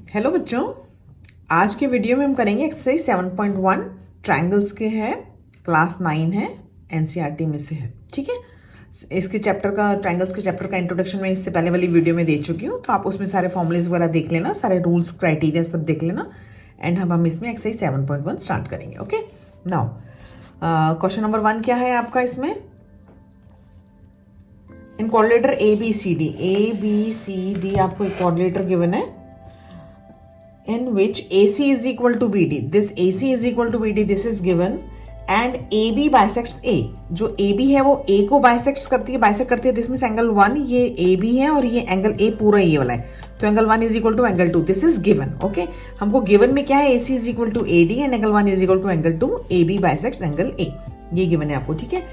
Hello बच्चों, आज के वीडियो में हम करेंगे एक्सरसाइज 7.1 ट्रायंगल्स के है, क्लास 9 है, एनसीईआरटी में से है। ठीक है, इसके चैप्टर का ट्रायंगल्स के चैप्टर का इंट्रोडक्शन मैं इससे पहले वाली वीडियो में दे चुकी हूँ, तो आप उसमें सारे फॉर्मुलेज वगैरह देख लेना, सारे रूल्स क्राइटेरिया सब देख लेना। एंड हम इसमें एक्सरसाइज 7.1 स्टार्ट करेंगे। ओके, नाउ क्वेश्चन नंबर 1 क्या है आपका इसमें? In coordinator A B C D आपको एक कोऑर्डिनेटर गिवन है in which AC is equal to BD. This AC is equal to BD. This is given and AB bisects A. जो AB है वो A को bisect करती है this means angle 1 ये AB है और ये एंगल A पूरा ये वाला है, तो angle 1 is equal to angle 2। This is given. Okay, हमको गिवन में क्या है? AC is equal to AD and angle 1 is equal to angle 2। AB bisects angle A, ये गिवन है आपको। ठीक है,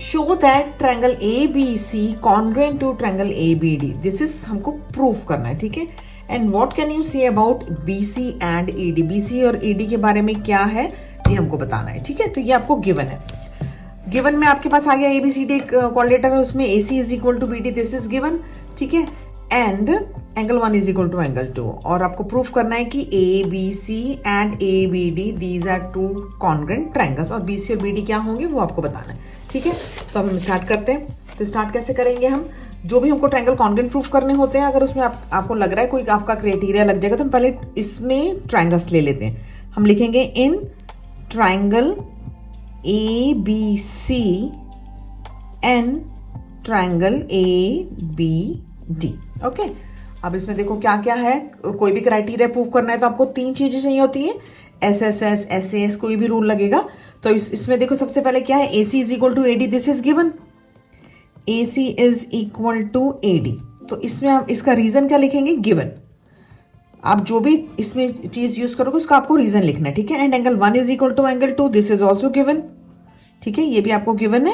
show that triangle ABC congruent to triangle ABD। This is हमको प्रूफ करना है। ठीक है, and what can you say about BC and ED? BC और ED के बारे में क्या है ये हमको बताना है। ठीक है, तो ये आपको गिवन है। गिवन में आपके पास आ गया ABCD एक कोऑर्डिनेटर है, उसमें AC is equal to BD। This is given. ठीक है, and angle 1 is equal to angle 2, और आपको प्रूफ करना है कि ABC and ABD these are two congruent triangles, और BC और BD क्या होंगे वो आपको बताना है। ठीक है, तो अब हम स्टार्ट करते हैं। तो स्टार्ट कैसे करेंगे? हम जो भी हमको ट्रायंगल कॉन्ग्रुएंट प्रूफ करने होते हैं, अगर उसमें आपको लग रहा है कोई आपका क्राइटेरिया लग जाएगा, तो हम पहले इसमें ट्रायंगल्स ले लेते हैं। हम लिखेंगे in triangle ABC and triangle ABD। Okay, अब इसमें देखो क्या क्या है। कोई भी क्राइटेरिया प्रूफ करना है तो आपको 3 चीजें चाहिए होती है, SSS SAS, कोई भी रूल लगेगा। तो इसमें देखो सबसे पहले क्या है? AC is equal to AD। This is given. AC is equal to AD। तो इसमें आप इसका रीजन क्या लिखेंगे? गिवन। आप जो भी इसमें चीज यूज करोगे उसका आपको रीजन लिखना है। ठीक है, and angle 1 is equal to angle 2। This is also given. ठीक है, ये भी आपको गिवन है।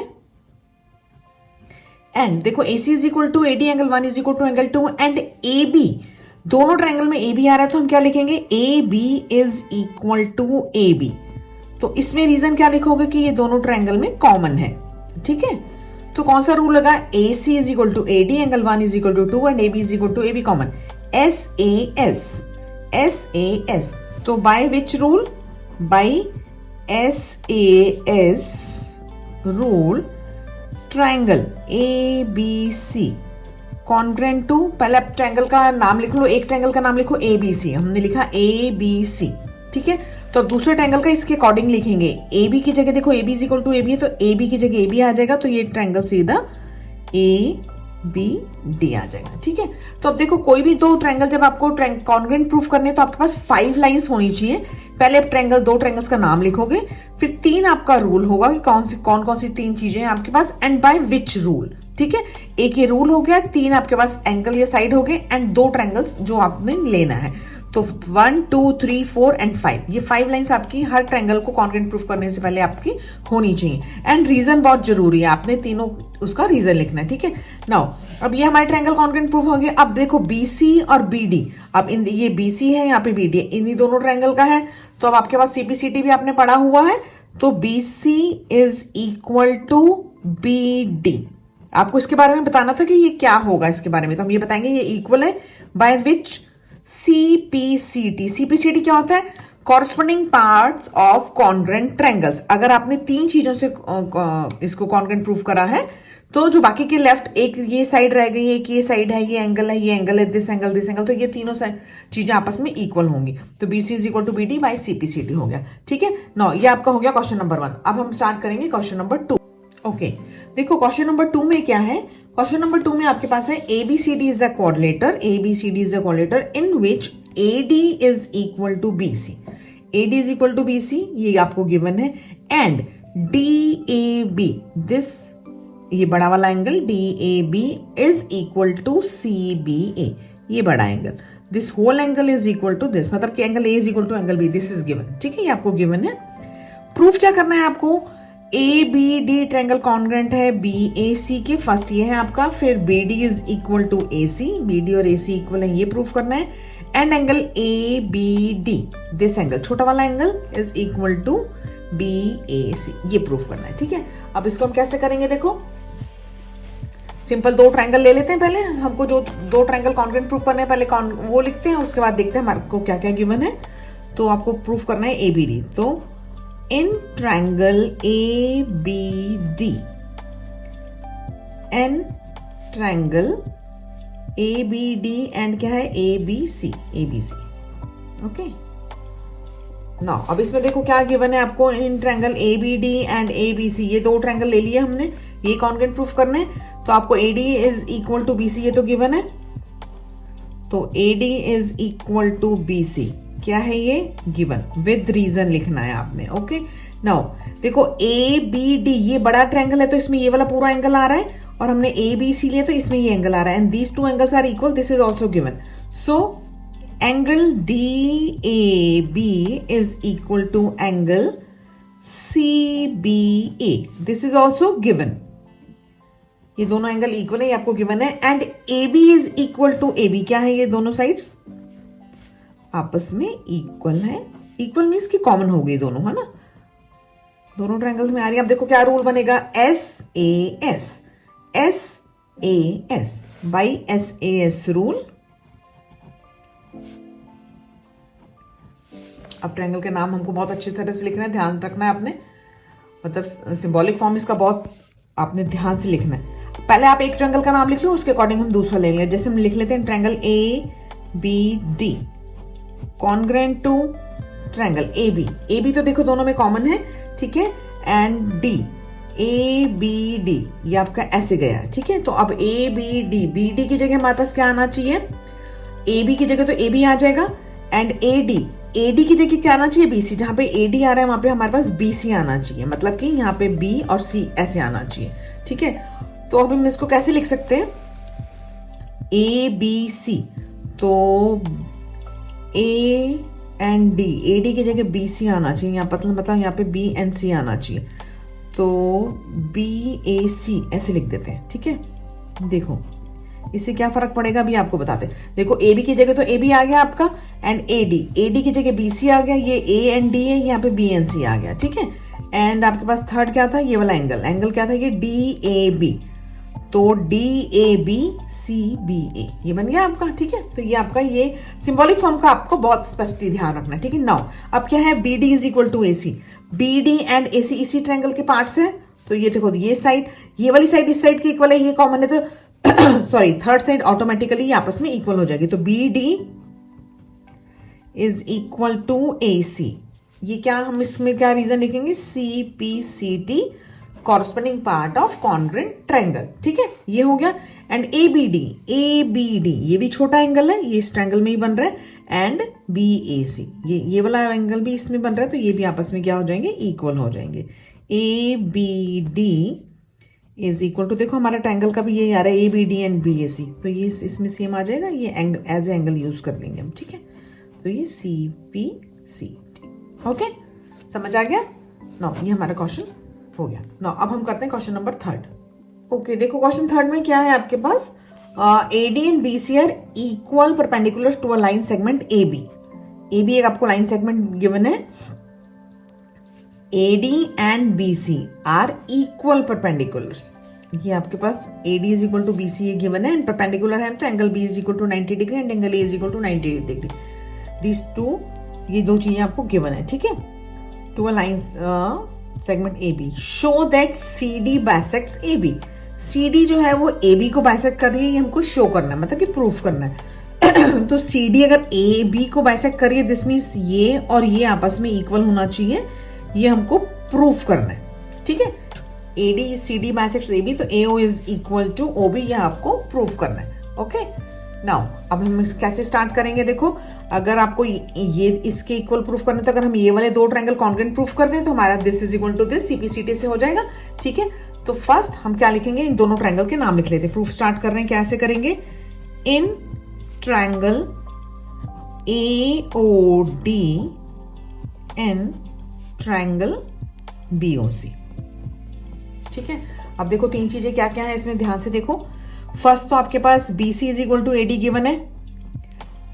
एंड देखो AC is equal to AD, angle 1 is equal to angle 2, and AB, दोनों ट्रायंगल में AB आ रहा है, तो हम क्या लिखेंगे? AB is equal to AB। तो इसमें रीजन क्या लिखोगे कि ये दोनों ट्रायंगल में कॉमन है। ठीक है, तो कौन सा रूल लगा? AC is equal to AD, angle 1 is equal to 2, and AB is equal to AB common. SAS, तो by which rule? By SAS rule triangle ABC congruent to, पहले आप ट्रायंगल का नाम लिख लो, एक ट्रायंगल का नाम लिखो ABC, हमने लिखा ABC। ठीक है, तो दूसरे ट्रायंगल का इसके अकॉर्डिंग लिखेंगे। AB की जगह देखो AB is equal to AB है, तो AB की जगह AB आ जाएगा, तो ये ट्रायंगल सीधा ABD आ जाएगा। ठीक है, तो अब देखो कोई भी दो ट्रायंगल जब आपको कॉन्ग्रुएंट प्रूफ करने हैं तो आपके पास 5 लाइंस होनी चाहिए। पहले आप दो ट्रायंगल्स का नाम लिखोगे, फिर 3 आपका रूल होगा कि कौन कौन सी 3 चीजें हैं आपके पास, एंड बाय विच रूल। ठीक है, एक ये रूल हो गया, 3 आपके पास एंगल या साइड हो गए, एंड 2 ट्रायंगल्स जो आपने लेना है। तो 1 2 3 4 एंड 5, ये 5 लाइंस आपकी हर ट्रायंगल को कॉन्ग्रुएंट प्रूफ करने से पहले आपकी होनी चाहिए। एंड रीजन बहुत जरूरी है, आपने तीनों उसका रीजन लिखना है। ठीक है, नाउ अब ये हमारे ट्रायंगल कॉन्ग्रुएंट प्रूफ हो गया। अब देखो BC और BD, अब ये BC है, यहाँ पे BD है, इन्हीं दोनों ट्रायंगल का है। तो अब आपके पास CPCT भी आपने पढ़ा हुआ है, तो BC is equal to BD। आपको इसके बारे में बताना था कि ये क्या होगा इसके बारे में, तो हम ये बताएंगे ये इक्वल है बाय विच? CPCT क्या होता है? Corresponding parts of congruent triangles. अगर आपने 3 चीजों से इसको कॉन्ग्रुएंट प्रूफ करा है, तो जो बाकी के लेफ्ट, एक ये साइड रह गई, एक ये साइड है, ये एंगल है, दिस एंगल, तो ये तीनों चीजें आपस में इक्वल होंगी। तो BC is equal to BD by CPCT हो गया। ठीक है, नो ये आपका हो गया क्वेश्चन नंबर 1। अब हम स्टार्ट करेंगे क्वेश्चन नंबर 2। ओके, देखो क्वेश्चन नंबर 2 में क्या है? क्वेश्चन नंबर 2 में आपके पास है ABCD is the coordinator, in which AD is equal to BC। AD is equal to BC, ये आपको गिवन है, एंड DAB, दिस ये बड़ा वाला angle DAB is equal to CBA, ये बड़ा angle, this whole angle is equal to this, मतलब कि angle A is equal to angle B। This is given. ठीक है, ये आपको गिवन है। प्रूफ क्या करना है आपको? ABD ट्रायंगल कॉन्ग्रुएंट है BAC के, फर्स्ट ये है आपका, फिर BD is equal to AC, BD और AC इक्वल है, ये प्रूफ करना है, and angle ABD, this angle छोटा वाला angle is equal to BAC, ये प्रूफ करना है। ठीक है, अब इसको हम कैसे करेंगे? देखो सिंपल दो ट्रायंगल ले लेते हैं पहले, हमको जो दो ट्रायंगल कॉन्ग्रुएंट प्रूफ करने हैं पहले वो लिखते हैं, उसके बाद देखते हैं हमारे को क्या क्या गिवन है। तो आपको प्रूफ करना है ABD। तो in triangle ABD, in triangle ABD and क्या है ABC, ओके। नाउ अब इसमें देखो क्या गिवन है आपको, इन ट्रायंगल ABD एंड ABC, ये दो ट्रायंगल ले लिए हमने, ये कॉन्ग्रुएंट प्रूफ करने हैं। तो आपको AD is equal to BC, ये तो गिवन है। तो AD is equal to BC, क्या है ये गिवन, विद रीजन लिखना है आपने, ओके। नाउ देखो ABD ये बड़ा ट्रायंगल है तो इसमें ये वाला पूरा एंगल आ रहा है, और हमने ABC लिया तो इसमें ये एंगल आ रहा है, and these two angles are equal, this is also given. So angle DAB is equal to angle CBA, this is also given. ये दोनों एंगल इक्वल है, ये आपको गिवन है। And AB is equal to AB, क्या है ये दोनों साइड्स आपस में इक्वल है। इक्वल मीन्स कि कॉमन हो गई दोनों, है ना, दोनों ट्रायंगल्स में आ रही है। अब देखो क्या रूल बनेगा, SAS बाई SAS रूल। अब ट्रायंगल के नाम हमको बहुत अच्छी तरह से लिखना है, ध्यान रखना है आपने, मतलब सिंबॉलिक फॉर्म इसका बहुत आपने ध्यान से लिखना है। पहले आप एक ट्रायंगल का नाम लिख लो, उसके अकॉर्डिंग हम दूसरा ले लेंगे। जैसे हम लिख लेते हैं triangle ABD congruent to triangle AB तो देखो दोनों में कॉमन है, ठीक है, एंड D ABD ये आपका ऐसे गया, ठीक है। तो अब ABD, BD की जगह हमारे पास क्या आना चाहिए, AB की जगह तो AB आ जाएगा, एंड AD की जगह क्या आना चाहिए, BC। जहां पे AD आ रहा है वहां पे हमारे पास BC आना चाहिए, मतलब कि यहाँ पे B और C ऐसे आना चाहिए, ठीक है। तो अब हम इसको कैसे लिख सकते हैं, ABC, तो A एंड D, AD की जगह BC आना चाहिए, यहाँ पर मतलब यहाँ पे B एंड C आना चाहिए, तो BAC ऐसे लिख देते हैं, ठीक है। देखो इससे क्या फर्क पड़ेगा अभी आपको बताते हैं। देखो AB की जगह तो AB आ गया आपका, एंड AD की जगह BC आ गया, ये A एंड D है, यहाँ पे B एंड C आ गया, ठीक है। एंड आपके पास थर्ड क्या था, ये वाला एंगल क्या था, ये DAB, तो DAB CBA ये बन गया आपका, ठीक है। तो ये आपका ये सिंबॉलिक फॉर्म का आपको बहुत स्पष्टली ध्यान रखना है, ठीक है। नाउ अब क्या है, BD is equal to AC, BD and AC इसी ट्रायंगल के पार्ट्स है। तो ये देखो ये साइड, ये वाली साइड इस साइड की इक्वल है, ये कॉमन है, तो सॉरी थर्ड साइड ऑटोमेटिकली आपस में इक्वल हो जाएगी। तो BD is equal to AC, ये क्या हम इसमें क्या रीजन लिखेंगे, CPCT corresponding part of congruent triangle, ठीक है, ये हो गया। एंड ABD ये भी छोटा एंगल है, ये इस ट्रायंगल में ही बन रहा है, एंड BAC ये वाला एंगल भी इसमें बन रहा है, तो ये भी आपस में क्या हो जाएंगे, इक्वल हो जाएंगे। ABD इज इक्वल टू, देखो हमारा ट्रायंगल का भी ये आ रहा है ABD एंड BAC, तो ये इसमें सेम आ जाएगा, ये एज एंगल यूज कर लेंगे हम, ठीक है। तो ये CPCT, ओके, समझ आ गया। नो ये हमारा क्वेश्चन हो गया। नो अब हम करते हैं क्वेश्चन नंबर 3। ओके देखो क्वेश्चन 3 में क्या है आपके पास, AD and BC are equal perpendicular to a line segment AB एक आपको लाइन सेगमेंट गिवन है, AD and BC are equal perpendiculars, ये आपके पास AD is equal to BC ये गिवन है, एंड परपेंडिकुलर है तो angle B is equal to 90 degree and angle A is equal to 98 degree, this to, ये दो चीजें आपको गिवन है, ठीक है, to a line segment AB। Show that CD bisects AB, CD जो है वो AB को बाइसेक्ट कर रही है, ये हमको शो करना है, मतलब कि प्रूफ करना है। तो CD अगर AB को बाइसेक्ट कर रही है, दिस मीन्स ये और ये आपस में इक्वल होना चाहिए, ये हमको प्रूफ करना है, ठीक है। AD CD बाइसेक्ट्स AB, तो AO is equal to OB, ये आपको प्रूफ करना है, ओके। नाउ अब हम इस कैसे स्टार्ट करेंगे, देखो अगर आपको ये इसके इक्वल प्रूफ करना है, तो अगर हम ये वाले दो ट्रायंगल कॉन्ग्रुएंट प्रूफ कर दें तो हमारा this is equal to this CPCT से हो जाएगा, ठीक है। तो फर्स्ट हम क्या लिखेंगे, इन दोनों ट्रायंगल के नाम लिख लेते हैं, प्रूफ स्टार्ट कर रहे हैं, कैसे करेंगे, in triangle AOD and triangle BOC, ठीक है। अब देखो तीन चीजें क्या क्या है इसमें, ध्यान से देखो। फर्स्ट तो आपके पास BC is equal to AD given है,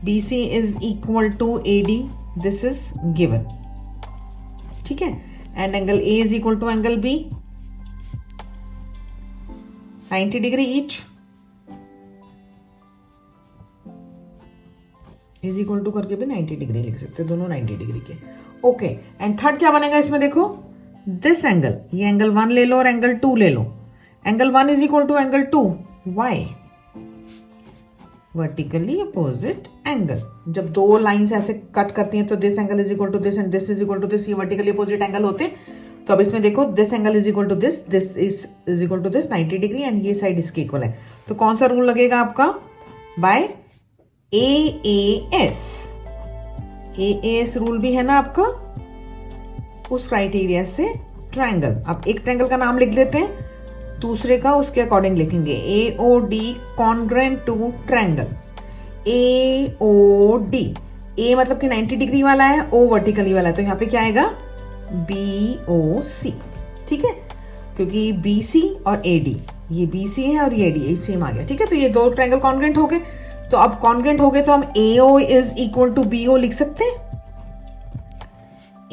BC is equal to AD, this is given, ठीक है। And angle A is equal to angle B, 90 degree each is equal to करके भी 90 डिग्री लिख सकते हैं, दोनों 90 डिग्री के। ओके, एंड थर्ड क्या बनेगा इसमें, देखो दिस एंगल, ये एंगल 1 ले लो और एंगल 2 ले लो। Angle 1 is equal to angle 2, why? Vertically opposite angle. जब दो लाइंस ऐसे कट करती हैं तो this angle is equal to this and this is equal to this, ये वर्टिकली अपोजिट एंगल होते हैं। तो अब इसमें देखो this angle is equal to this, this is equal to this 90 degree and ये साइड इसके इक्वल है। तो कौन सा रूल लगेगा आपका? Bye AAS। AAS रूल भी है ना आपका, उस क्राइटेरिया से ट्रायंगल। अब एक ट्रायंगल का नाम लिख लेते हैं, दूसरे का उसके अकॉर्डिंग लिखेंगे। AOD congruent to triangle. AOD, A मतलब कि 90 डिग्री वाला है, O वर्टिकली वाला है, तो यहाँ पे क्या आएगा? BOC। ठीक है, क्योंकि BC और AD, ये BC है और ये AD सेम आ गया। ठीक है, तो ये दो ट्रायंगल कॉन्ग्रेंट हो गए। तो अब कॉन्ग्रेंट हो गए तो हम AO is equal to BO लिख सकते हैं।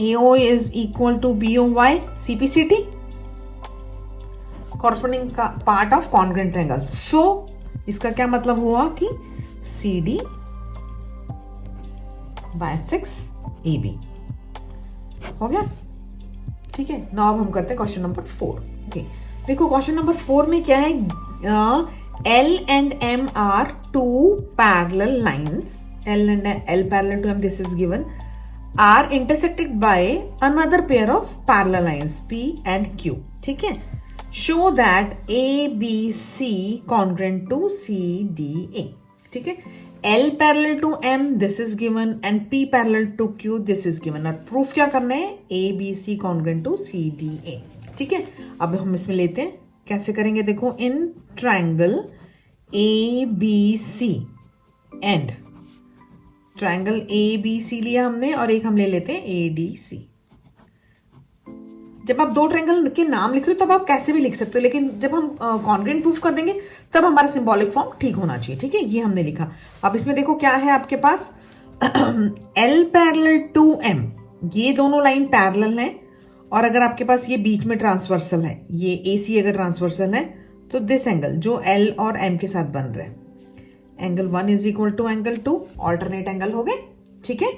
AO is equal to BO, why? CPCT, corresponding part of congruent triangle. So इसका क्या मतलब हुआ कि CD बाइसेक्ट्स AB। हो गया? ठीक है, नाउ अब हम करते हैं क्वेश्चन नंबर 4। ओके, देखो क्वेश्चन नंबर 4 में क्या है, L and M are two parallel lines. L parallel to M, this is given, are intersected by another pair of parallel lines P and Q. ठीक है, show that ABC congruent to CDA. ठीक है, L parallel to M, this is given, and P parallel to Q, this is given. और proof क्या करना है? ABC congruent to CDA. ठीक है, अब हम इसमें लेते हैं, कैसे करेंगे देखो। इन triangle ABC and triangle ABC लिया हमने और एक हम ले लेते हैं ADC। जब आप दो ट्रायंगल के नाम लिख रहे हो तब आप कैसे भी लिख सकते हो, लेकिन जब हम कॉन्ग्रेंट प्रूफ कर देंगे तब हमारा सिंबॉलिक फॉर्म ठीक होना चाहिए। ठीक है, ये हमने लिखा। अब इसमें देखो क्या है आपके पास, L पैरेलल टू M, ये दोनों लाइन पैरेलल हैं, और अगर आपके पास ये बीच में ट्रांसवर्सल है, ये AC अगर ट्रांसवर्सल है, तो दिस एंगल जो L और M के साथ बन रहा है, angle 1 is equal to angle 2, alternate angle हो गए। ठीक है,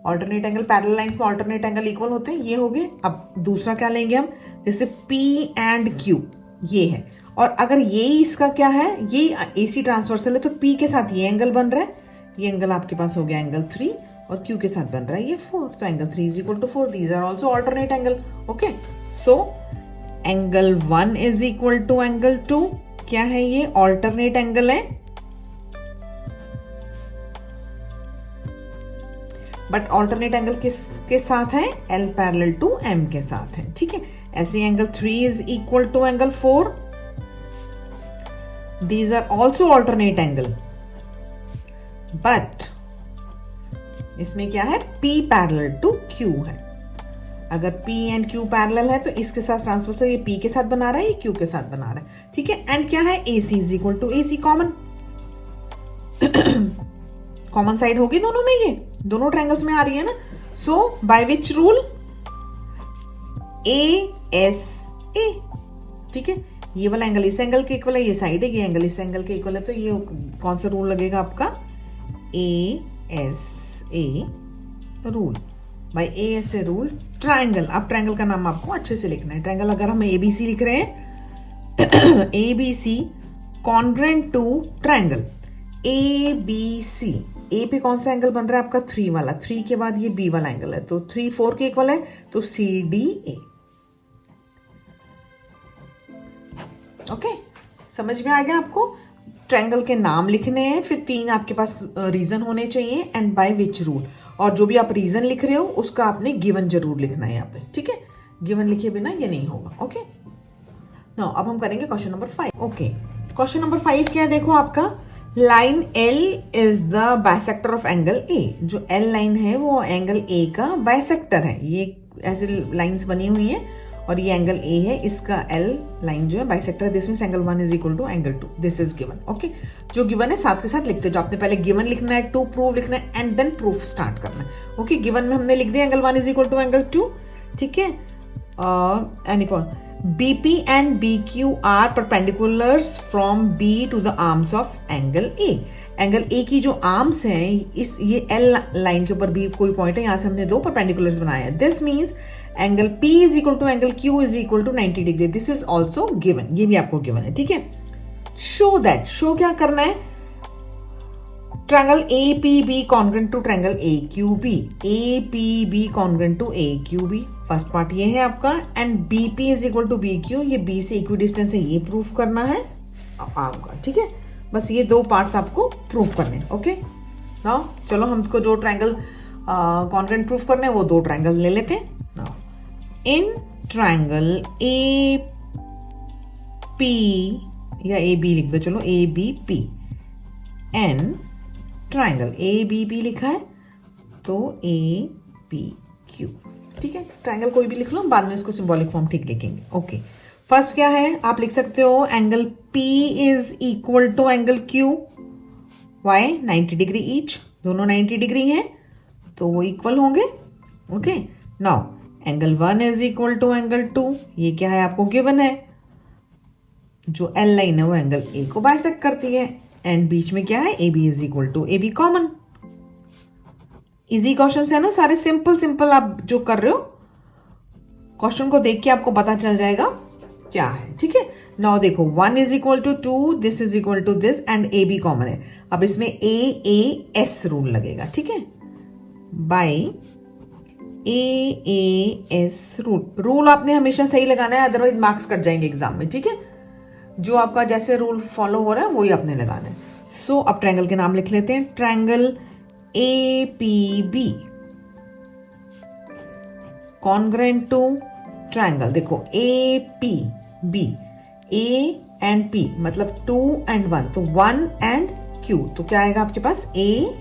ऑल्टरनेट एंगल, पैरेलल लाइंस में ऑल्टरनेट एंगल इक्वल होते हैं, ये हो गए। अब दूसरा क्या लेंगे हम, जैसे P एंड Q ये है, और अगर ये इसका क्या है, ये AC ट्रांसवर्सल है, तो P के साथ ये एंगल बन रहा है, ये एंगल आपके पास हो गया एंगल 3, और Q के साथ बन रहा है ये 4, तो angle 3 is equal to 4। These are also alternate angle. Okay, so angle 1 is equal to angle 2, क्या है ये? ऑल्टरनेट एंगल है, बट ऑल्टरनेट एंगल किसके साथ है? L पैरेलल टू M के साथ है। ठीक है, ऐसे angle 3 is equal to angle 4, these are also alternate angle, but इसमें क्या है? P पैरेलल टू Q है। अगर P एंड Q पैरेलल है तो इसके साथ ट्रांसवर्सल, ये P के साथ बना रहा है, ये Q के साथ बना रहा है। ठीक है, एंड क्या है? AC is equal to AC, common common side होगी दोनों में, ये दोनों ट्रायंगल्स में आ रही है ना। सो बाय विच रूल? ASA। ठीक है, ये वाला एंगल इस एंगल के इक्वल है, ये साइड है, ये एंगल इस एंगल के इक्वल है, तो ये कौन सा रूल लगेगा आपका? ASA rule. By ASA rule triangle. अब ट्रायंगल का नाम आपको अच्छे से लिखना है। ट्रायंगल अगर हम ABC लिख रहे हैं, ABC congruent to triangle ABC, A पे कौन सा एंगल बन रहा है आपका? 3 वाला, 3 के बाद ये B वाला एंगल है, तो 3 4 के इक्वल है, तो CDA। ओके, समझ में आ गया आपको? ट्रायंगल के नाम लिखने हैं, फिर 3 आपके पास रीजन होने चाहिए, एंड बाय विच रूल। और जो भी आप रीजन लिख रहे हो उसका आपने गिवन जरूर लिखना है यहाँ पे। ठीक है, गिवन लिखे बिना ये नहीं होगा। ओके, नाउ अब हम करेंगे question number 5। Okay, question number 5 क्या है देखो आपका, line L is the bisector of angle A। जो L लाइन है वो एंगल A का बाइसेक्टर है। ये ऐसे लाइंस बनी हुई हैं और ये एंगल A है, इसका L लाइन जो है बाइसेक्टर है। This means angle 1 is equal to angle 2, this is given. Okay, जो गिवन है साथ के साथ लिखते हैं, जो आपने पहले गिवन लिखना है, टू प्रूव लिखना है, एंड देन प्रूफ स्टार्ट करना है। ओके, गिवन में हमने लिख दिया angle 1 is equal to angle 2। ठीक है, BP and BQ are perpendiculars from B to the arms of angle A. Angle A की जो आर्म्स हैं इस ये L लाइन के ऊपर भी कोई पॉइंट है, यहां से हमने दो परपेंडिकुलर्स बनाए हैं. This means angle P is equal to angle Q is equal to 90 degree. This is also given, ये भी आपको गिवन है. ठीक है, शो दैट, शो क्या करना है, triangle APB congruent to triangle AQB. APB congruent to AQB, first part ये है आपका. And BP is equal to BQ, ये B से इक्विडिस्टेंस है, ये प्रूफ करना है आपका. ठीक है, बस ये दो पार्ट्स आपको प्रूफ करने हैं. ओके, नाउ चलो हमको जो ट्रायंगल कॉन्ग्रुएंट प्रूफ करने हैं वो दो ट्रायंगल ले लेते हैं. नाउ इन ट्रायंगल AP या AB लिख दो, चलो ABP एंड ट्रायंगल ABP लिखा है तो APQ. ठीक है, ट्रायंगल कोई भी लिख लो, बाद में इसको सिंबॉलिक फॉर्म ठीक लिखेंगे. ओके, फर्स्ट क्या है, आप लिख सकते हो angle P is equal to angle Q. Why 90 degree each, दोनों 90 डिग्री हैं तो वो इक्वल होंगे. Okay, now angle 1 is equal to angle 2, ये क्या है आपको गिवन है. जो L लाइन है वो एंगल A को बाइसेक्ट करती है. एंड बीच में क्या है, AB is equal to AB common. Easy question है ना सारे, सिंपल सिंपल आप जो कर रहे हो क्वेश्चन को देख के आपको पता चल जाएगा क्या है. ठीक है, नाउ देखो 1 is equal to 2, this is equal to this and AB common है. अब इसमें AAS रूल लगेगा. ठीक है, बाय AAS रूल. रूल आपने हमेशा सही लगाना है, अदरवाइज मार्क्स कट जाएंगे एग्जाम में. ठीक है, जो आपका जैसे रूल फॉलो हो रहा है वही आपने लगाना है. सो अब ट्रायंगल के नाम लिख लेते हैं. Triangle APB congruent to triangle, देखो APB, A एंड P मतलब 2 एंड 1, तो 1 एंड Q, तो क्या आएगा आपके पास AQP.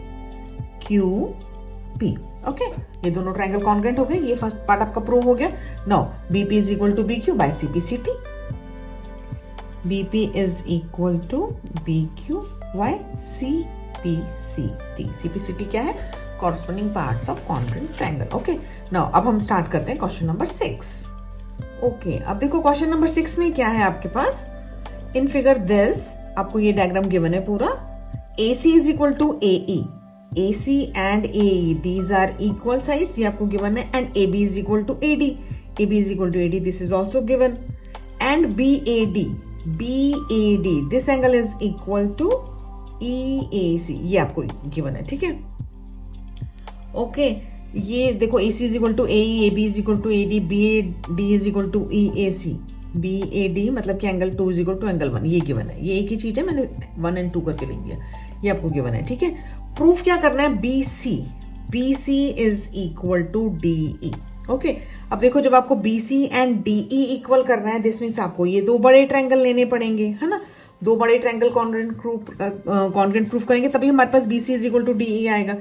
ओके, ये दोनों ट्रायंगल कॉन्ग्रुएंट हो गए. ये फर्स्ट पार्ट आपका प्रूव हो गया. Now BP is equal to BQ by CPCT. BP is equal to BQ by CPCT. CPCT क्या है, corresponding parts of congruent triangle. Okay, now अब हम स्टार्ट करते हैं क्वेश्चन नंबर 6. ओके, अब देखो क्वेश्चन नंबर 6 में क्या है आपके पास. इन फिगर दिस आपको ये डायग्राम गिवन है पूरा. AC is equal to AE. AC and AE these are equal sides, ये आपको गिवन है. And AB is equal to AD. AB is equal to AD, this is also given. And BAD this angle is equal to EAC, ये आपको given है. ठीक है, okay, ये देखो AC is equal to AE, AB is equal to AD, BAD is equal to EAC. BAD मतलब कि angle 2 is equal to angle 1, ये गिवन है. ये एक ही चीज है, मैंने 1 एंड 2 करके लिख दिया, ये आपको गिवन है. ठीक है, प्रूफ क्या करना है, BC is equal to DE. Okay, अब देखो जब आपको BC एंड DE इक्वल करना है, दिस मीन्स आपको ये दो बड़े ट्रायंगल लेने पड़ेंगे, है ना. दो बड़े ट्रायंगल कॉन्ग्रुएंट प्रूफ करेंगे तभी हमारे पास BC is equal to DE आएगा.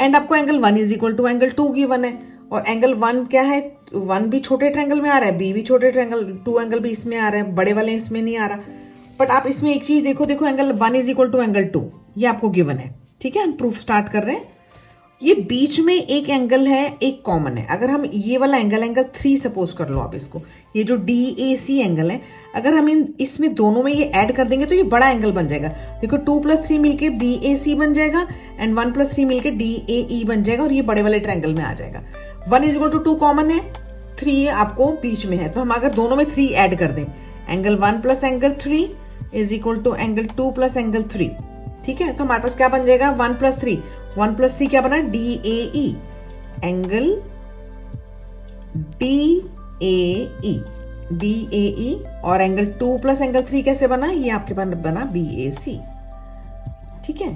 एंड आपको angle 1 is equal to angle 2 given है. और एंगल 1 क्या है, 1 भी छोटे ट्रायंगल में आ रहा है, B भी छोटे ट्रायंगल, 2 एंगल भी इसमें आ रहा है, बड़े वाले इसमें नहीं आ रहा. बट आप इसमें एक चीज देखो angle 1 is equal to angle 2, ये आपको गिवन है. ठीक है, हम प्रूफ स्टार्ट कर रहे हैं. ये बीच में एक एंगल है, एक कॉमन है. अगर हम ये वाला एंगल 3 सपोज कर लो आप इसको, ये जो DAC एंगल है, अगर हम इसमें दोनों में ये ऐड कर देंगे तो ये बड़ा एंगल बन जाएगा. देखो 2 + 3 मिलके BAC बन जाएगा एंड 1 + 3 मिलके DAE बन जाएगा और ये बड़े वाले ट्रायंगल में आ जाएगा. 1 इज इक्वल टू 2 कॉमन है, 3 आपको बीच में है, तो हम अगर दोनों में 3 ऐड कर दें, angle 1 + angle 3 is equal to angle 2 + angle 3. ठीक है, तो हमारे पास क्या बन जाएगा, 1 + 3. 1 + 3 क्या बना, DAE, एंगल DAE और एंगल 2 + एंगल 3 कैसे बना, ये आपके पास बना BAC. ठीक है,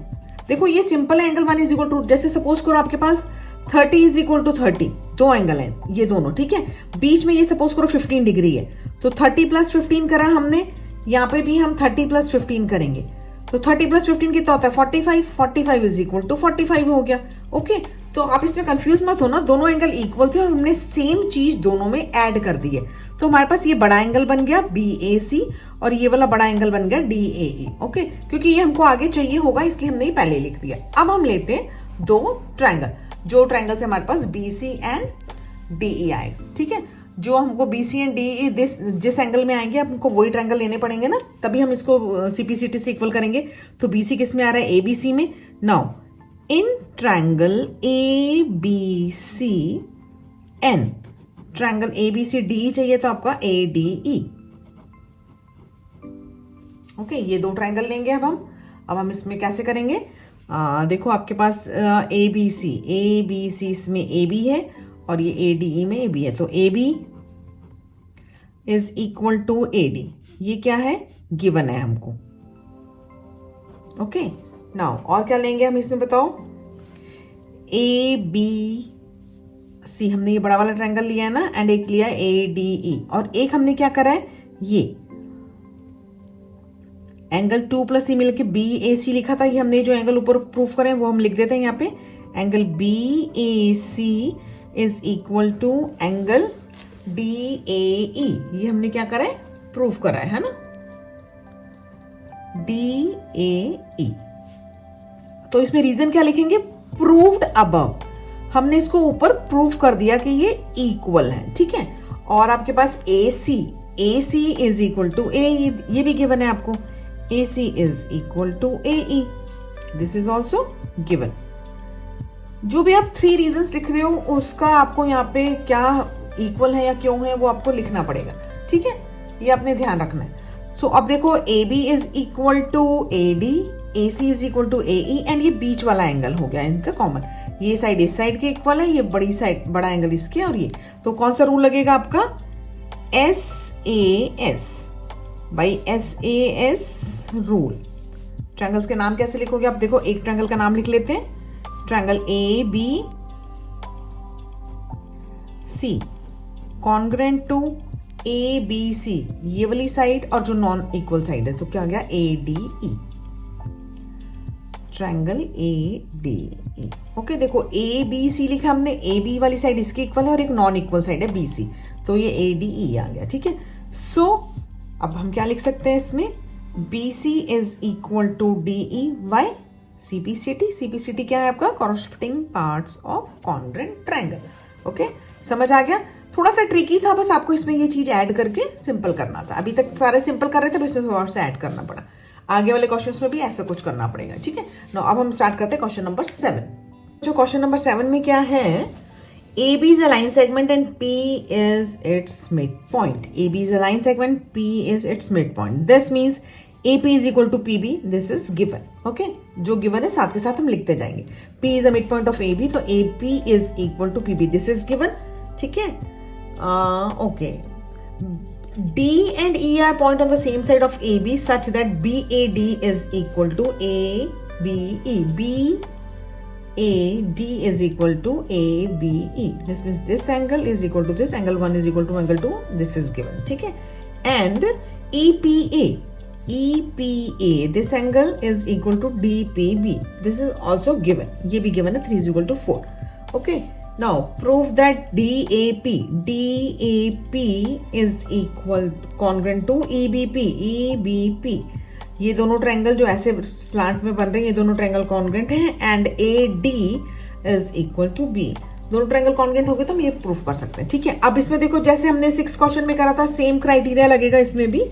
देखो ये सिंपल है. एंगल 1 इज इक्वल टू, जैसे सपोज करो आपके पास 30 इज इक्वल टू 30, दो एंगल हैं ये दोनों. ठीक है, बीच में ये सपोज करो 15 डिग्री है, तो 30 + 15 करा हमने, यहाँ पे भी हम 30 + 15 करेंगे, तो 30 + 15 कितना होता है 45. 45 इज इक्वल टू 45 हो गया. ओके, तो आप इसमें कंफ्यूज मत हो ना, दोनों एंगल इक्वल थे और हमने सेम चीज दोनों में ऐड कर दी है. तो हमारे पास ये बड़ा एंगल बन गया BAC और ये वाला बड़ा एंगल बन गया DAE. ओके, क्योंकि ये हमको आगे चाहिए होगा इसलिए हमने ये पहले लिख दिया. अब हम लेते हैं दो ट्रायंगल, जो ट्रायंगल से हमारे पास BC एंड DE आएगा. ठीक है, जो हमको बी सी एंड डी जिस एंगल में आएंगे हमको वही ट्रायंगल लेने पड़ेंगे ना, तभी हम इसको सीपीसीटी से इक्वल करेंगे। तो बीसी किस में आ रहा है, ए बी सी में। Now in triangle A B C and, triangle A B C D चाहिए तो आपका ए डी ई। ओके, ये दो ट्रायंगल लेंगे अब हम इसमें कैसे करेंगे, देखो आपके पास ए बी सी इसमें ए बी है और ये ए डी ई में ए बी है, तो A B is equal to A D, ये क्या है, गिवन है हमको। ओके, नाउ और क्या लेंगे हम इसमें बताओ, ए बी सी हमने ये बड़ा वाला ट्रायंगल लिया है ना, एंड एक लिया ए डी ई, और एक हमने क्या करा है, ये एंगल 2 + सी मिलके बी ए सी लिखा था, ये हमने जो एंगल ऊपर प्रूफ करें वो हम लिख देते हैं यहाँ पे, angle B A C is equal to angle D A E, ये हमने क्या करा है, प्रूफ करा है ना, डी ए ई। तो इसमें रीजन क्या लिखेंगे, प्रूव्ड अबव, हमने इसको ऊपर प्रूफ कर दिया कि ये इक्वल है, ठीक है। और आपके पास A C is equal to A, ये भी गिवन है आपको, A C is equal to A E, this is also given. जो भी आप 3 रीजंस लिख रहे हो उसका आपको यहाँ पे क्या इक्वल है या क्यों है वो आपको लिखना पड़ेगा, ठीक है, ये आपने ध्यान रखना है। सो अब देखो A B is equal to A D, A C is equal to A E, and ये बीच वाला एंगल हो गया इनका कॉमन, ये साइड इस साइड के इक्वल है, ये बड़ी साइड बड़ा एंगल इसके, और ये तो कौन सा रूल लगेगा आपका, S A S, by S A S rule. Triangles के नाम कैसे लिखोगे आप, देखो एक ट्रायंगल का नाम लिख लेते हैं, triangle A B C congruent to A B C, ये वाली साइड और जो नॉन इक्वल साइड है, तो क्या हो गया, A D E, triangle A D E. Okay, देखो ए बी सी लिखा हमने, ए बी वाली साइड इसके इक्वल है और एक नॉन इक्वल साइड है बी सी, तो ये ए डी ई आ गया, ठीक है। सो अब हम क्या लिख सकते हैं इसमें, B C is equal to D E by CPCT क्या है आपका, corresponding parts of congruent triangle. Okay, समझ आ गया, थोड़ा सा ट्रिकी था, बस आपको इसमें ये चीज ऐड करके सिंपल करना था। अभी तक सारे सिंपल कर रहे थे, बस इसमें थोड़ा सा ऐड करना पड़ा, आगे वाले क्वेश्चंस में भी ऐसा कुछ करना पड़ेगा, ठीक है। नो, अब हम स्टार्ट करते हैं क्वेश्चन नंबर 7। जो क्वेश्चन नंबर 7 में क्या है, AB is a line segment and P is its midpoint. AB is a line segment, P is its midpoint. This means AP is equal to PB. This is given. Okay? जो given है साथ के साथ हम लिखते जाएंगे। P is the midpoint of AB, तो AP is equal to PB. This is given. ठीक है? Okay. D and E are point on the same side of AB such that BAD is equal to ABE. AD is equal to ABE. This means this angle is equal to this, angle 1 is equal to angle 2. This is given. ठीक है? And EPA, this angle is equal to DPB. This is also given. ये भी given है, 3 is equal to 4. Okay. Now prove that DAP is equal congruent to EBP. ये दोनों triangle जो ऐसे slant में बन रहे हैं, ये दोनों ट्रायंगल कॉन्ग्रेंट हैं, and AD is equal to B। दोनों ट्रायंगल कॉन्ग्रेंट हो गए तो हम ये प्रूफ कर सकते हैं, ठीक है। अब इसमें देखो, जैसे हमने 6 क्वेश्चन में करा था, सेम क्राइटेरिया लगेगा इसमें भी,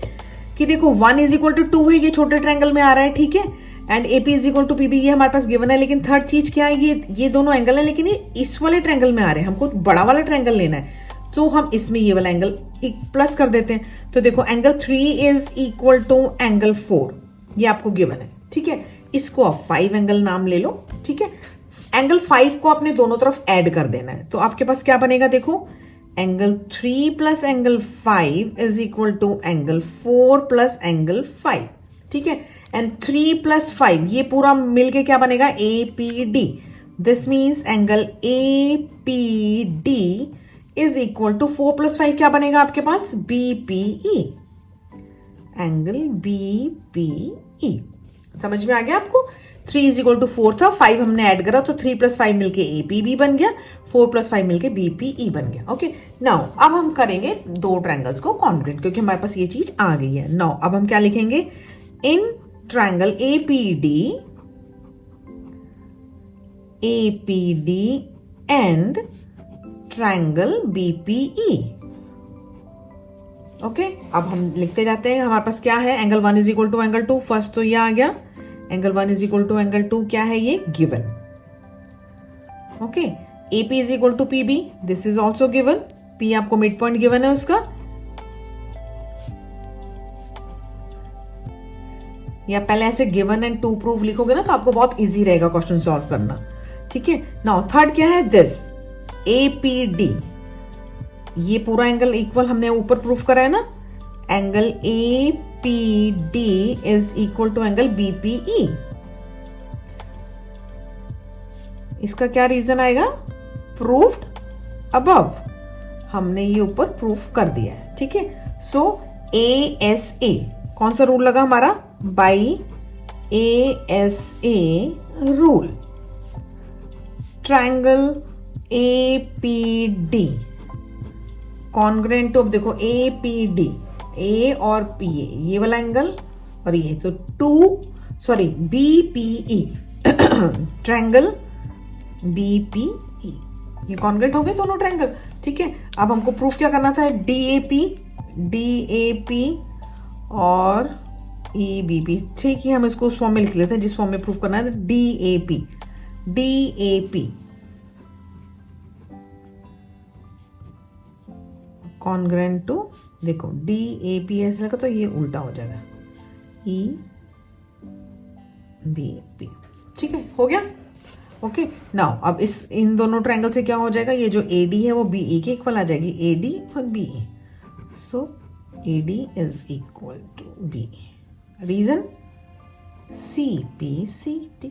कि देखो 1 इज इक्वल टू 2 है, ये छोटे ट्रायंगल में आ रहा है, ठीक है, and AP is equal to PB, ये हमारे पास गिवन है। लेकिन थर्ड चीज क्या है, ये दोनों एंगल है, लेकिन ये इस वाले ट्रायंगल में आ रहे हैं, हमको बड़ा वाला ट्रायंगल लेना है, तो हम इसमें ये वाला एंगल प्लस कर देते हैं। तो देखो angle 3 is equal to angle 4, ये आपको गिवन है, ठीक है। इसको आप 5 एंगल नाम ले लो, ठीक है। एंगल 5 को अपने दोनों तरफ ऐड कर देना है, तो आपके पास क्या बनेगा, देखो angle 3 plus angle 5 is equal to angle 4 plus angle 5, ठीक है। एंड 3 प्लस 5 ये पूरा मिलके क्या बनेगा, APD। This means angle APD is equal to 4 plus 5 क्या बनेगा आपके पास, BPE, एंगल BPE। समझ में आ गया आपको, 3 इज इक्वल टू 4 था, 5 हमने ऐड करा तो 3 प्लस 5 मिलके APB बन गया, 4 प्लस 5 मिलके BPE बन गया। ओके, नाउ अब हम करेंगे दो ट्रायंगल्स को कॉन्ग्रेंट, क्योंकि हमारे पास ये चीज आ गई है। नाउ अब हम क्या लिखेंगे, in triangle APD and triangle BPE, okay, अब हम लिखते जाते हैं। हमारे पास क्या है, angle 1 is equal to angle 2। First तो ये आ गया, angle 1 is equal to angle 2 क्या है, ये given. Okay, AP is equal to PB, this is also given. P आपको मिड पॉइंट गिवन है उसका, या पहले ऐसे गिवन एंड टू प्रूफ लिखोगे ना तो आपको बहुत इजी रहेगा क्वेश्चन सॉल्व करना। ठीक है, नाउ थर्ड क्या है, दिस APD, ये पूरा एंगल इक्वल हमने ऊपर प्रूफ करा है ना, angle APD is equal to angle BPE। इसका क्या रीजन आएगा, प्रूफ्ड अबव, हमने ये ऊपर प्रूफ कर दिया है। ठीक है, सो ASA कौन सा रूल लगा हमारा, by ASA rule. Triangle APD congruent of, देखो APD, A और PA ये वाला एंगल और ये तो BPE ट्रायंगल BPE, ये कॉन्ग्रेंट हो गए दोनों ट्रायंगल। ठीक है, अब हमको प्रूफ क्या करना था, DAP और EBP। ठीक है, हम इसको उस फॉर्म में लिख लेते हैं जिस फॉर्म में प्रूफ करना है, DAP कॉन्ग्रेंट टू, देखो DAP ऐसा लगा तो ये उल्टा हो जाएगा, EBP। ठीक है, हो गया। ओके, नाउ अब इन दोनों ट्रायंगल से क्या हो जाएगा, ये जो AD है वो BE के इक्वल आ जाएगी, AD और BE, so AD is equal to BE। Reason CPCT,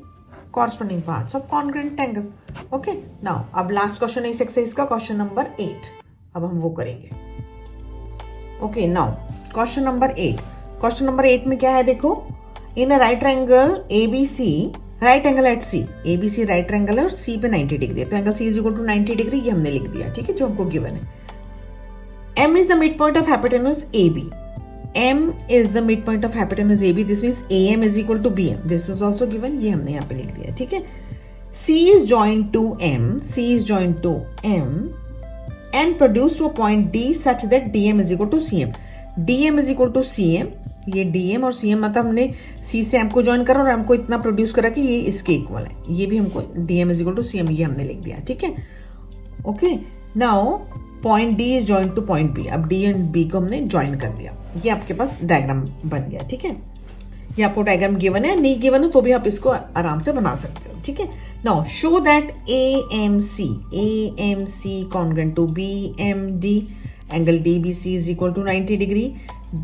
corresponding parts of congruent angle. Okay, now अब लास्ट क्वेश्चन है इस एक्सरसाइज का, क्वेश्चन नंबर 8, अब हम वो करेंगे। Okay, now question number 8। Question number 8 में क्या है, देखो, in a right triangle ABC, right angle at C, ABC right triangle है और C पे 90 डिग्री है, तो angle C is equal to 90 degree, ये हमने लिख दिया। ठीक है, जो हमको गिवन है। M is the midpoint of hypotenuse AB. M is the midpoint of hypotenuse AB. This means AM is equal to BM. This is also given. ये हमने यहाँ पे लिख दिया। ठीक है, C is joined to M. C is joined to M and produced to a point D such that DM is equal to CM. DM is equal to CM. ये DM और CM मतलब हमने C से M को join करा और M को इतना प्रोड्यूस करा कि ये इसके इक्वल है, ये भी हमको DM is equal to CM ये हमने लिख दिया। ठीक है, okay, now point D is join two point B, अब D एंड B को हमने ज्वाइन कर दिया, ये आपके पास डायग्राम बन गया। ठीक है, ये आपको डायग्राम गिवन है, नहीं गिवन है तो भी आप इसको आराम से बना सकते हो। ठीक है, now show that AMC congruent to BMD, angle DBC is equal to 90 degree,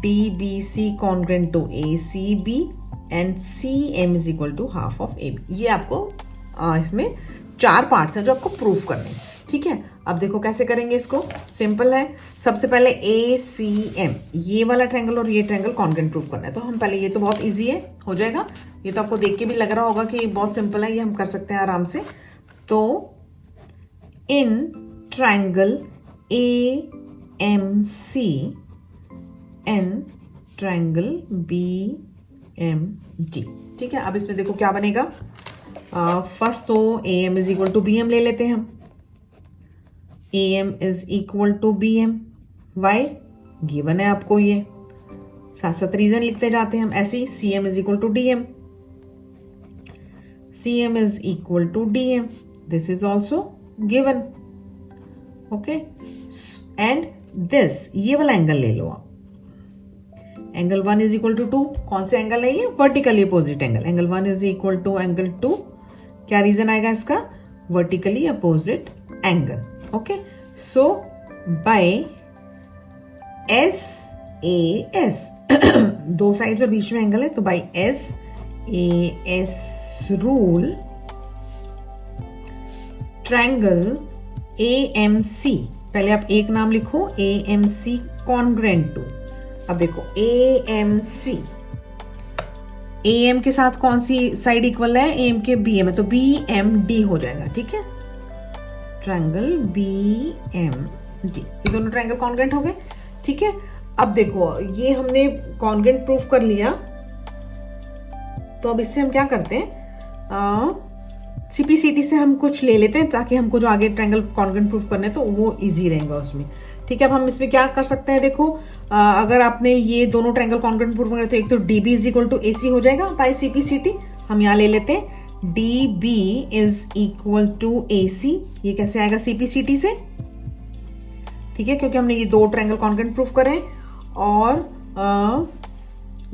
DBC congruent to ACB and CM is equal to half of AB। ये आपको इसमें 4 पार्ट्स हैं जो आपको प्रूफ करने हैं। ठीक है, अब देखो कैसे करेंगे इसको, सिंपल है। सबसे पहले ACM, ये वाला ट्रायंगल और ये ट्रायंगल कॉन्ग्रेंट प्रूफ करना है, तो हम पहले, ये तो बहुत इजी है, हो जाएगा। ये तो आपको देख के भी लग रहा होगा कि बहुत सिंपल है, ये हम कर सकते हैं आराम से। तो in triangle AMC and triangle BMD। ठीक है, अब इसमें देखो क्या बनेगा, फर्स्ट तो AM is equal to BM ले लेते हैं हम, AM is equal to BM, why given है आपको, ये साथ साथ रीजन लिखते जाते हैं हम ऐसे ही। CM is equal to DM, CM is equal to DM, this is also given. Okay, and this, ये वाला एंगल ले लो आप, एंगल 1 इज इक्वल टू 2, कौन से एंगल है ये, vertically opposite angle, angle 1 is equal to angle 2, क्या reason आएगा इसका, vertically opposite angle. Okay, so by SAS दो साइड्स और बीच में एंगल है, तो by SAS rule triangle AMC, पहले आप एक नाम लिखो, AMC कॉन्ग्रेंट टू, अब देखो AMC, AM के साथ कौन सी साइड इक्वल है, AM के BM है, तो BMD हो जाएगा। ठीक है, ट्रायंगल BMD, ये दोनों ट्रायंगल कॉन्ग्रेंट हो गए। ठीक है, अब देखो ये हमने कॉन्ग्रेंट प्रूफ कर लिया, तो अब इससे हम क्या करते हैं, CPCT से हम कुछ ले लेते हैं ताकि हमको जो आगे ट्रायंगल कॉन्ग्रेंट प्रूफ करने तो वो इजी रहेगा उसमें। ठीक है, अब हम इसमें क्या कर सकते हैं, देखो अगर आपने ये दोनों ट्रायंगल कॉन्ग्रुएंट प्रूफ करें तो एक तो DB is equal to AC हो जाएगा बाय CPCT। हम यहाँ ले लेते हैं DB is equal to AC। ये कैसे आएगा CPCT से, ठीक है, क्योंकि हमने ये दो ट्रायंगल कॉन्ग्रुएंट प्रूफ करें। और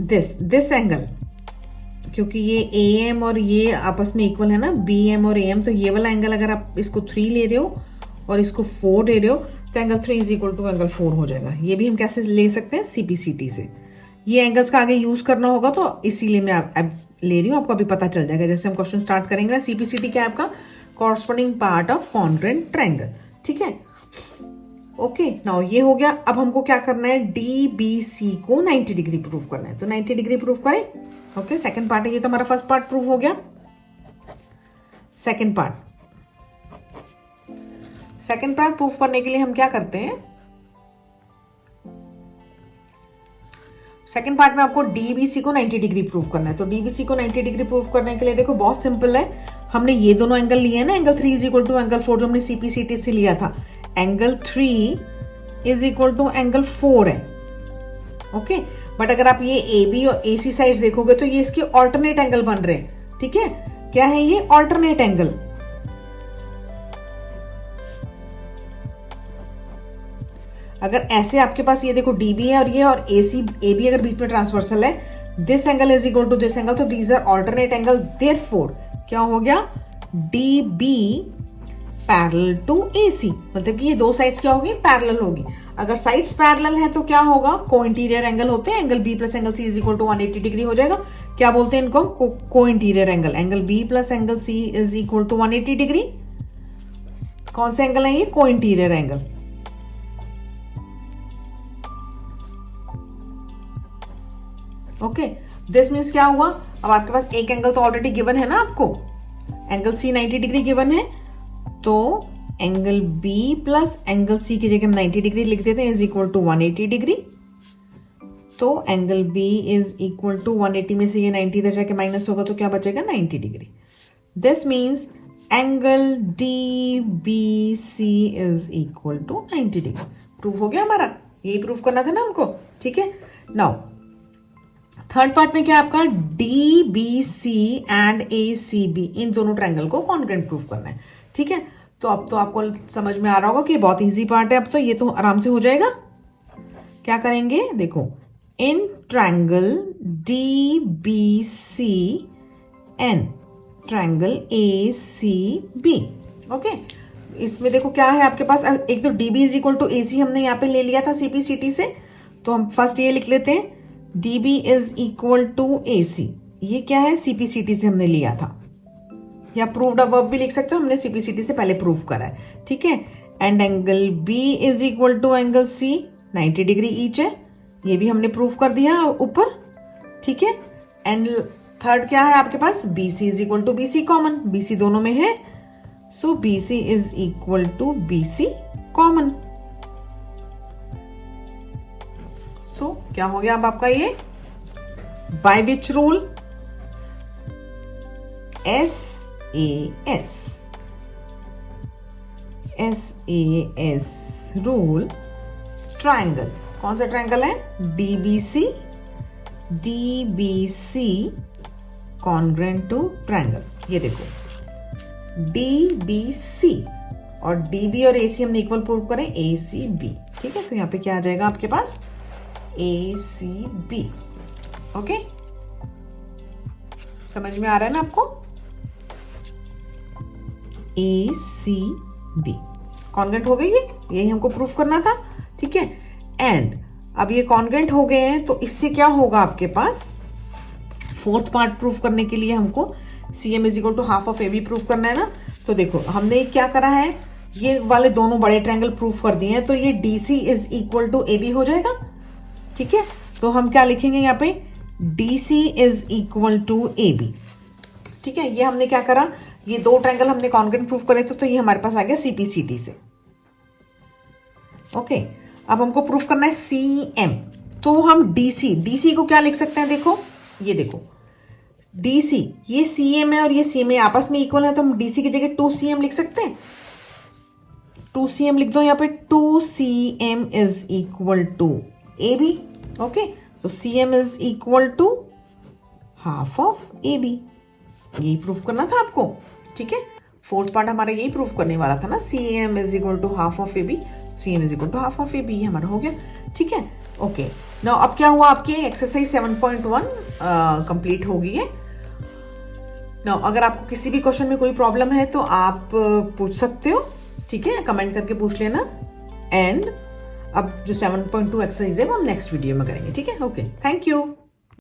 दिस एंगल, क्योंकि ये AM और ये आपस में इक्वल है ना, BM और AM, तो ये वाला एंगल अगर आप इसको 3 ले रहे हो और इसको 4 ले रहे हो तो angle 3 is equal to angle 4 हो जाएगा। ये भी हम कैसे ले सकते हैं, CPCT से। ये एंगल्स का आगे यूज करना होगा तो इसीलिए मैं अब ले रही हूँ, आपको अभी पता चल जाएगा जैसे हम क्वेश्चन स्टार्ट करेंगे ना। CPCT क्या है आपका, corresponding part of congruent triangle, ठीक है। ओके, नाउ ये हो गया। अब हमको क्या करना है, DBC को 90 डिग्री प्रूफ करना है, तो 90 डिग्री प्रूफ करें। ओके, सेकंड पार्ट है ये, तो हमारा फर्स्ट पार्ट प्रूफ हो गया। सेकंड पार्ट प्रूफ करने के लिए हम क्या करते हैं, सेकंड पार्ट में आपको DBC को 90 डिग्री प्रूफ करना है। तो DBC को 90 डिग्री प्रूफ करने के लिए देखो बहुत सिंपल है, हमने ये दोनों एंगल लिए हैं ना, angle 3 is equal to angle 4 जो हमने CPCT से लिया था, angle 3 is equal to angle 4 है। ओके, बट अगर आप ये AB और AC साइड देखोगे तो ये इसके ऑल्टरनेट एंगल बन रहे हैं, ठीक है। क्या है ये, ऑल्टरनेट एंगल। अगर ऐसे आपके पास ये देखो DB है और ये और AB अगर बीच में ट्रांसवर्सल है, this angle is equal to this angle, तो these are alternate angle. Therefore क्या हो गया, DB पैरेलल टू AC, मतलब कि ये दो साइड्स क्या होगी, पैरेलल होगी। अगर साइड्स पैरेलल है तो क्या होगा, को इंटीरियर एंगल होते हैं। Angle B plus angle C is equal to 180 degree हो जाएगा। क्या बोलते हैं इनको, को interior angle. Angle B plus angle C is equal to 180 degree. कौन से एंगल है ये, को interior angle. Okay, this means क्या हुआ, अब आपके पास एक एंगल तो ऑलरेडी गिवन है ना आपको, एंगल C 90 डिग्री गिवन है, तो angle B plus angle C की जगह हम 90 डिग्री लिख देते हैं, इज इक्वल टू 180 डिग्री। तो angle B is equal to 180 में से ये 90 इधर जाके माइनस होगा तो क्या बचेगा, 90 degree. This means angle DBC is equal to 90 degree. Proof हो गया हमारा, यही प्रूफ करना था ना हमको, ठीक है। नाउ थर्ड पार्ट में क्या आपका, DBC एंड ACB इन दोनों ट्रायंगल को कॉन्ग्रुएंट प्रूफ करना है, ठीक है। तो अब तो आपको समझ में आ रहा होगा कि बहुत इजी पार्ट है, अब तो ये तो आराम से हो जाएगा। क्या करेंगे, देखो इन triangle DBC and triangle ACB। Okay, इसमें देखो क्या है आपके पास, एक तो DB is equal to AC हमने यहाँ पे ले लिया था CPCT से, तो हम फर्स्ट ये लिख लेते हैं DB is equal to AC। ये क्या है, CPCT से हमने लिया था, या प्रूव्ड अबव भी लिख सकते हो, हमने CPCT से पहले प्रूव करा है, ठीक है। And angle B is equal to angle C 90 degree each है, ये भी हमने प्रूव कर दिया ऊपर, ठीक है। एंड थर्ड क्या है आपके पास, BC is equal to BC common, BC दोनों में है, so BC is equal to BC common. So क्या हो गया अब आपका ये, by which rule, SAS rule, triangle, कौन सा ट्रायंगल है, DBC कॉन्ग्रुएंट टू ट्रायंगल। ये देखो DBC और DB और AC हमने इक्वल प्रूव करें, ACB, ठीक है। तो यहाँ पे क्या आ जाएगा आपके पास, ACB। ओके, समझ में आ रहा है ना आपको, ACB कॉन्ग्रुएंट हो गई है, यही हमको प्रूफ करना था, ठीक है। एंड अब ये कॉन्ग्रुएंट हो गए हैं तो इससे क्या होगा आपके पास, फोर्थ पार्ट प्रूफ करने के लिए हमको CM is equal to half of AB proof करना है ना। तो देखो हमने क्या करा है, ये वाले दोनों बड़े ट्रायंगल प्रूफ कर दिए हैं, तो ये DC is equal to AB हो जाएगा, ठीक है। तो हम क्या लिखेंगे यहाँ पे, DC is equal to AB, ठीक है। ये हमने क्या करा, ये दो ट्रायंगल हमने कॉन्ग्रुएंट प्रूफ करे थे, तो ये हमारे पास आ गया CPCT से। ओके, अब हमको प्रूफ करना है CM, तो हम DC को क्या लिख सकते हैं, देखो ये देखो DC, ये CM है और ये CM आपस में इक्वल है, तो हम DC की जगह 2CM लिख सकते हैं, 2cm लिख दो यहाँ पे, 2cm is equal to AB. Okay, तो cm is equal to half of AB. यही प्रूफ करना था आपको. ठीक है, फोर्थ पार्ट हमारा यही प्रूफ करने वाला था ना, cm is equal to half of AB. cm is equal to half of AB हमारा हो गया. ठीक है, ओके. नाउ अब क्या हुआ, आपकी एक्सरसाइज 7.1 कंप्लीट हो गई है. नाउ अगर आपको किसी भी क्वेश्चन में कोई प्रॉब्लम है तो आप पूछ सकते हो. ठीक है, कमेंट करके पूछ लेना. एंड अब जो 7.2 एक्सरसाइज है वो हम नेक्स्ट वीडियो में करेंगे. ठीक है, ओके, थैंक यू.